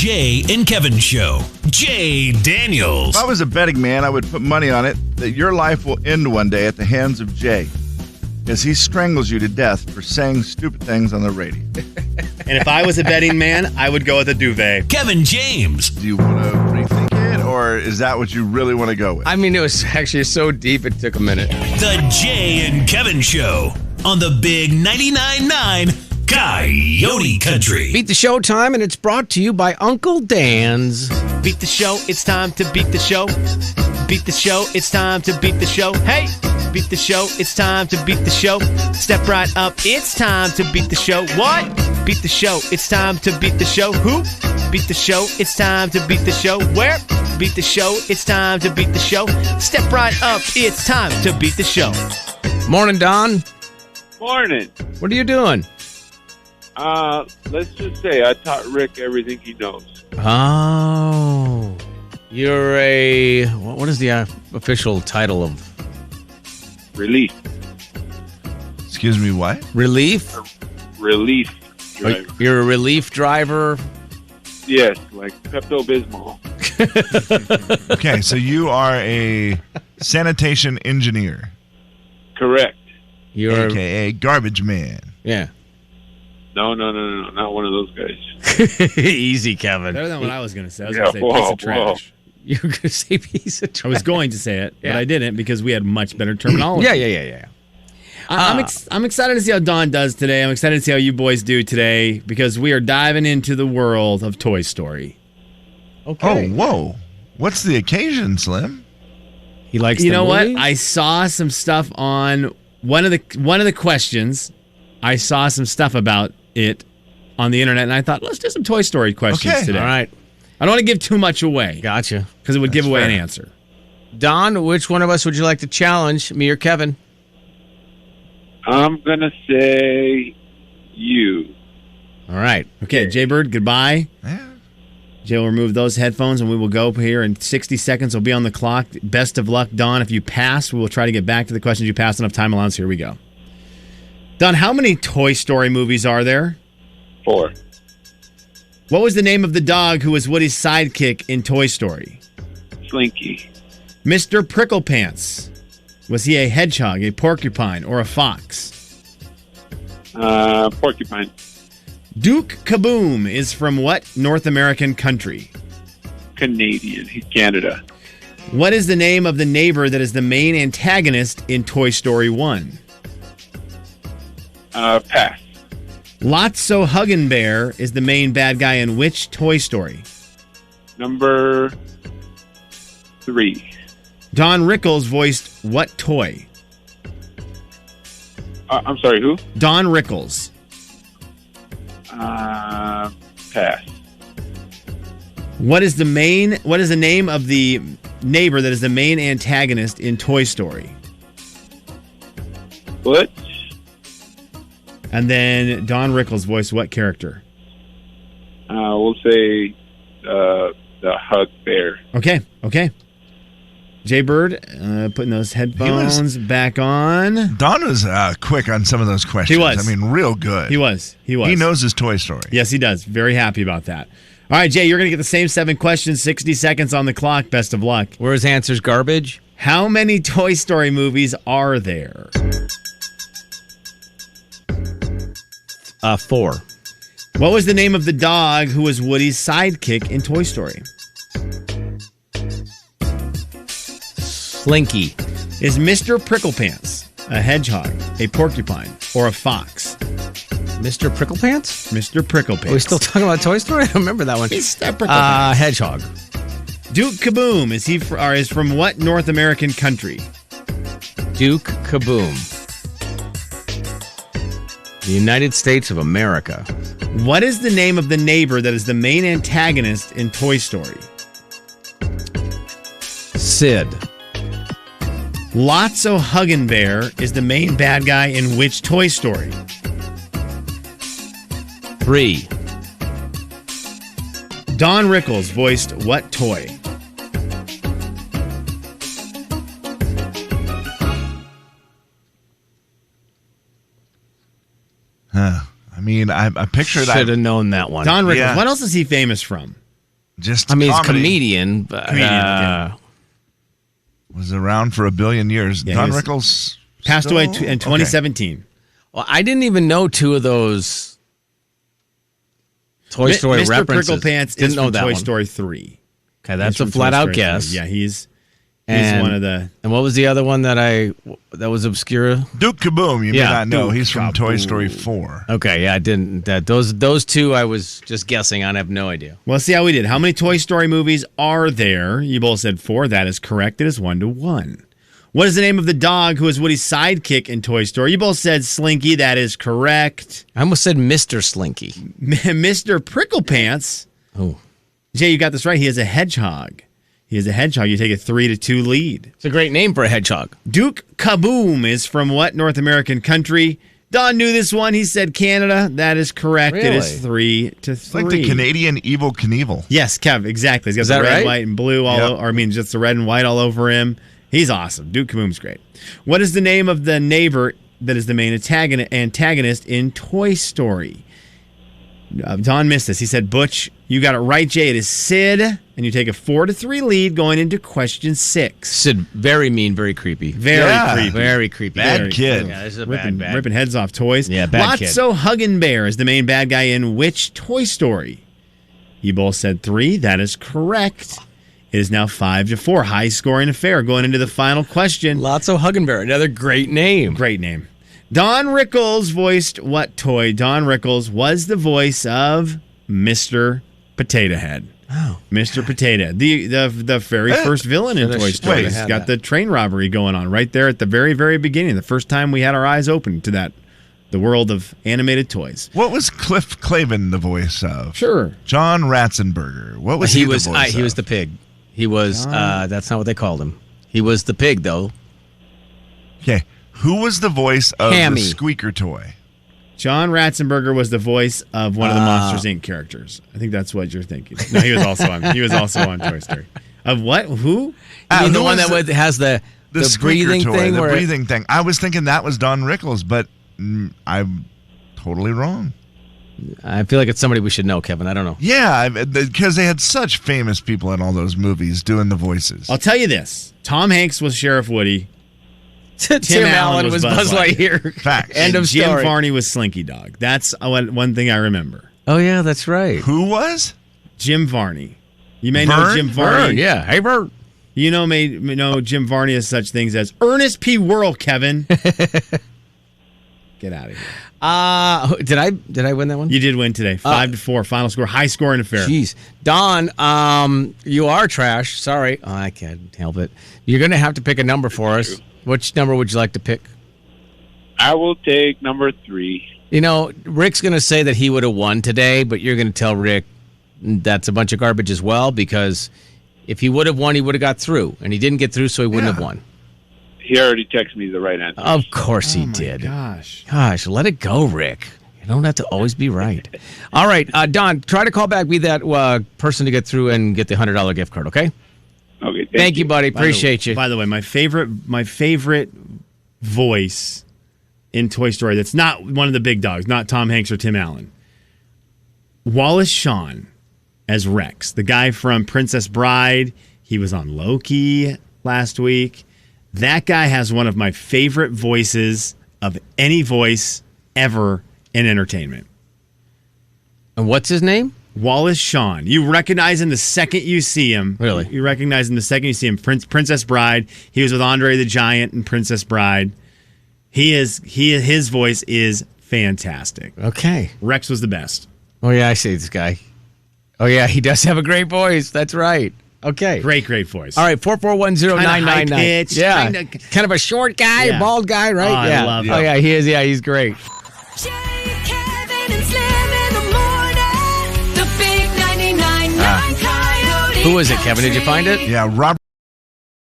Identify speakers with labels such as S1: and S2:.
S1: Jay and Kevin Show. Jay Daniels.
S2: If I was a betting man, I would put money on it that your life will end one day at the hands of Jay, as he strangles you to death for saying stupid things on the radio.
S3: And if I was a betting man, I would go with a duvet.
S1: Kevin James.
S2: Do you want to rethink it, or is that what you really want to go with?
S4: I mean, it was actually so deep it took a minute.
S1: The Jay and Kevin Show on the Big 99.9 Coyote Country.
S4: Beat the show time, and it's brought to you by Uncle Dan's.
S3: Beat the show, it's time to beat the show. Beat the show, it's time to beat the show. Hey! Beat the show, it's time to beat the show. Step right up, it's time to beat the show. What? Beat the show, it's time to beat the show. Who? Beat the show, it's time to beat the show. Where? Beat the show, it's time to beat the show. Step right up, it's time to beat the show.
S4: Morning, Don.
S5: Morning.
S4: What are you doing?
S5: Let's just say I taught Rick everything he knows.
S4: Oh. You're a... What is the official title of...
S5: Relief.
S2: Excuse me, what?
S4: Relief?
S5: Relief driver.
S4: You're a relief driver?
S5: Yes, like Pepto-Bismol.
S2: Okay, so you are a sanitation engineer.
S5: Correct.
S4: You're...
S2: AKA garbage man.
S4: Yeah.
S5: No, not one of those guys.
S4: Easy, Kevin.
S3: Better than what I was going to say. I was
S5: Yeah,
S3: going to say piece of trash.
S4: You were going to say piece of trash.
S3: I was going to say it,
S4: Yeah.
S3: but I didn't because we had much better terminology.
S4: Yeah.
S3: I'm excited to see how Dawn does today. I'm excited to see how you boys do today because we are diving into the world of Toy Story.
S4: Okay.
S2: Oh, whoa. What's the occasion, Slim?
S4: He likes
S3: You
S4: the
S3: know
S4: movie?
S3: what? I saw some stuff on one of the questions. I saw some stuff about it on the internet, and I thought, let's do some Toy Story questions
S2: Okay.
S3: today.
S4: All right.
S3: I don't want to give too much away
S4: Gotcha.
S3: because it would give away
S2: fair.
S3: an answer.
S4: Don, which one of us would you like to challenge, me or Kevin?
S5: I'm going to say you.
S4: All right.
S3: Okay, Jay Bird, goodbye.
S2: Yeah.
S3: Jay will remove those headphones, and we will go here in 60 seconds. We'll be on the clock. Best of luck, Don. If you pass, we will try to get back to the questions you passed. Enough time allowance. Here we go. Don, how many Toy Story movies are there?
S5: 4.
S3: What was the name of the dog who was Woody's sidekick in Toy Story?
S5: Slinky.
S3: Mr. Pricklepants. Was he a hedgehog, a porcupine, or a fox?
S5: Porcupine.
S3: Duke Kaboom is from what North American country?
S5: Canadian. He's Canada.
S3: What is the name of the neighbor that is the main antagonist in Toy Story 1?
S5: Pass.
S3: Lotso Huggenbear is the main bad guy in which Toy Story?
S5: Number 3.
S3: Don Rickles voiced what toy?
S5: I'm sorry, who?
S3: Don Rickles.
S5: Pass.
S3: What is the name of the neighbor that is the main antagonist in Toy Story?
S5: Butch.
S3: And then Don Rickles voiced what character?
S5: We'll say the Hug Bear.
S3: Okay. Jay Bird, putting those headphones back on.
S2: Don was quick on some of those questions.
S3: He was.
S2: I mean, real good.
S3: He was.
S2: He knows his Toy Story.
S3: Yes, he does. Very happy about that. All right, Jay, you're going to get the same 7 questions, 60 seconds on the clock. Best of luck.
S4: Were his answers garbage?
S3: How many Toy Story movies are there?
S4: 4.
S3: What was the name of the dog who was Woody's sidekick in Toy Story?
S4: Slinky.
S3: Is Mr. Pricklepants a hedgehog, a porcupine, or a fox?
S4: Mr. Pricklepants?
S3: Mr. Pricklepants.
S4: Are we still talking about Toy Story? I don't remember that one.
S3: Mr. Pricklepants.
S4: Hedgehog.
S3: Duke Kaboom is from what North American country?
S4: Duke Kaboom. The United States of America.
S3: What is the name of the neighbor that is the main antagonist in Toy Story?
S4: Sid.
S3: Lotso Huggenbear is the main bad guy in which Toy Story?
S4: 3.
S3: Don Rickles voiced what toy?
S2: I mean, I pictured...
S4: Should have known that one.
S3: Don Rickles.
S2: Yeah.
S3: What else is he famous from?
S2: Just
S4: I mean, he's a
S2: comedy.
S4: comedian. But,
S2: Was around for a billion years.
S3: Yeah,
S2: Don
S3: he was-
S2: Rickles
S3: Passed
S2: still?
S3: away in 2017.
S4: well, I didn't even know two of those Toy Story
S3: Mr.
S4: references.
S3: Pricklepants
S4: Didn't
S3: is
S4: know
S3: from
S4: that
S3: Toy
S4: one.
S3: Story 3.
S4: Okay, that's
S3: He's
S4: a
S3: from
S4: flat
S3: Toy
S4: out
S3: Story 3.
S4: guess.
S3: Yeah, he's
S4: And-
S3: one of the...
S4: And what was the other one that was obscure?
S2: Duke Kaboom, you may
S4: Yeah,
S2: not know.
S3: Duke
S2: He's from Toy
S3: Kaboom.
S2: Story 4.
S4: Okay, yeah, I didn't. Those two I was just guessing on. I have no idea.
S3: Well, let's see how we did. How many Toy Story movies are there? You both said 4. That is correct. It is 1-1. What is the name of the dog who is Woody's sidekick in Toy Story? You both said Slinky. That is correct.
S4: I almost said Mr. Slinky.
S3: Mr. Pricklepants.
S4: Oh,
S3: Jay, you got this right. He is a hedgehog. He is a hedgehog. You take a 3-2 lead.
S4: it's a great name for a hedgehog.
S3: Duke Kaboom is from what North American country? Don knew this one. He said Canada. That is correct. It is
S4: Really?
S3: 3-3.
S2: It's like the Canadian Evil Knievel.
S3: Yes, Kev, exactly. He's got
S4: Is
S3: the
S4: that
S3: red,
S4: right?
S3: white, and blue just the red and white all over him. He's awesome. Duke Kaboom's great. What is the name of the neighbor that is the main antagonist in Toy Story? Don missed this. He said Butch. You got it right, Jay. It is Sid, and you take a 4-3 lead going into question 6.
S4: Sid, very mean, very creepy.
S3: Very creepy.
S4: Very creepy.
S2: Bad
S4: Very
S2: kid.
S4: creepy. Yeah, this is a
S3: Ripping,
S4: bad.
S3: ripping heads off toys.
S4: Yeah, bad kid.
S3: Lotso Huggenbear is the main bad guy in which Toy Story? You both said 3. That is correct. It is now 5-4. High scoring affair going into the final question.
S4: Lotso Huggenberry, another great name.
S3: Great name. Don Rickles voiced what toy? Don Rickles was the voice of Mr. Potato Head.
S4: Oh,
S3: Mr. Potato Head. The very first villain in
S4: Should've-
S3: Toy Story.
S4: should've
S3: He's
S4: had
S3: got
S4: that.
S3: the train robbery going on right there at the very, very beginning. The first time we had our eyes open to the world of animated toys.
S2: What was Cliff Clavin the voice of?
S3: Sure.
S2: John Ratzenberger. What was he
S4: he
S2: the
S4: was
S2: voice
S4: he was
S2: of?
S4: the pig. He was that's not what they called him. He was the pig though.
S2: Okay. Who was the voice of
S4: Hammy.
S2: the squeaker toy?
S3: John Ratzenberger was the voice of one of the Monsters Inc. characters. I think that's what you're thinking. No, he was also on Toy Story. Of what? Who?
S4: You mean the
S2: who
S4: one
S2: was
S4: that has the
S2: squeaker
S4: breathing
S2: toy,
S4: thing?
S2: the
S4: where
S2: breathing thing. I was thinking that was Don Rickles, but I'm totally wrong.
S4: I feel like it's somebody we should know, Kevin. I don't know.
S2: Yeah, because they had such famous people in all those movies doing the voices.
S3: I'll tell you this. Tom Hanks was Sheriff Woody.
S4: Tim Allen was Buzz Lightyear.
S2: Facts.
S4: End
S3: And
S4: of
S3: Jim
S4: story.
S3: Varney was Slinky Dog. That's one thing I remember.
S4: Oh yeah, that's right.
S2: Who was?
S3: Jim Varney. You may know
S2: Vern?
S3: Jim Varney.
S4: Vern, yeah. Hey, Bert.
S3: You may know Jim Varney as such things as Ernest P. Worrell, Kevin. Get out of here.
S4: Did I win that one?
S3: You did win today. 5-4. Final score. High scoring affair.
S4: Jeez, Don, you are trash. Sorry, I can't help it. You're going to have to pick a number for us. Which number would you like to pick?
S5: I will take number 3.
S4: You know, Rick's going to say that he would have won today, but you're going to tell Rick that's a bunch of garbage as well, because if he would have won, he would have got through, and he didn't get through, so he wouldn't have won.
S5: He already texted me the right answer.
S4: Of course he
S3: Oh, my
S4: did.
S3: gosh.
S4: Gosh, let it go, Rick. You don't have to always be right. All right, Don, try to call back, be that person to get through and get the $100 gift card, okay?
S5: Okay,
S4: Thank you, buddy. Appreciate you.
S3: By the way, my favorite voice in Toy Story that's not one of the big dogs, not Tom Hanks or Tim Allen. Wallace Shawn as Rex, the guy from Princess Bride. He was on Loki last week. That guy has one of my favorite voices of any voice ever in entertainment.
S4: And what's his name?
S3: Wallace Shawn. You recognize him the second you see him.
S4: Really?
S3: You recognize him the second you see him. Princess Bride. He was with Andre the Giant in Princess Bride. His voice is fantastic.
S4: Okay.
S3: Rex was the best.
S4: Oh, yeah, I see this guy. Oh, yeah, he does have a great voice. That's right. Okay.
S3: Great voice.
S4: All right, 4410999.
S3: Kinda high-pitched,
S4: Yeah.
S3: kinda-
S4: Kind of a short guy,
S3: Yeah.
S4: bald guy, right?
S3: Oh, I
S4: yeah.
S3: love
S4: Oh,
S3: him.
S4: yeah, he is. Yeah, he's great.
S6: Jay, Kevin, and Slim in the morning. The big 99.9 Coyote
S4: Who is it, Kevin? Did you find it?
S6: Country.
S2: Yeah, Robert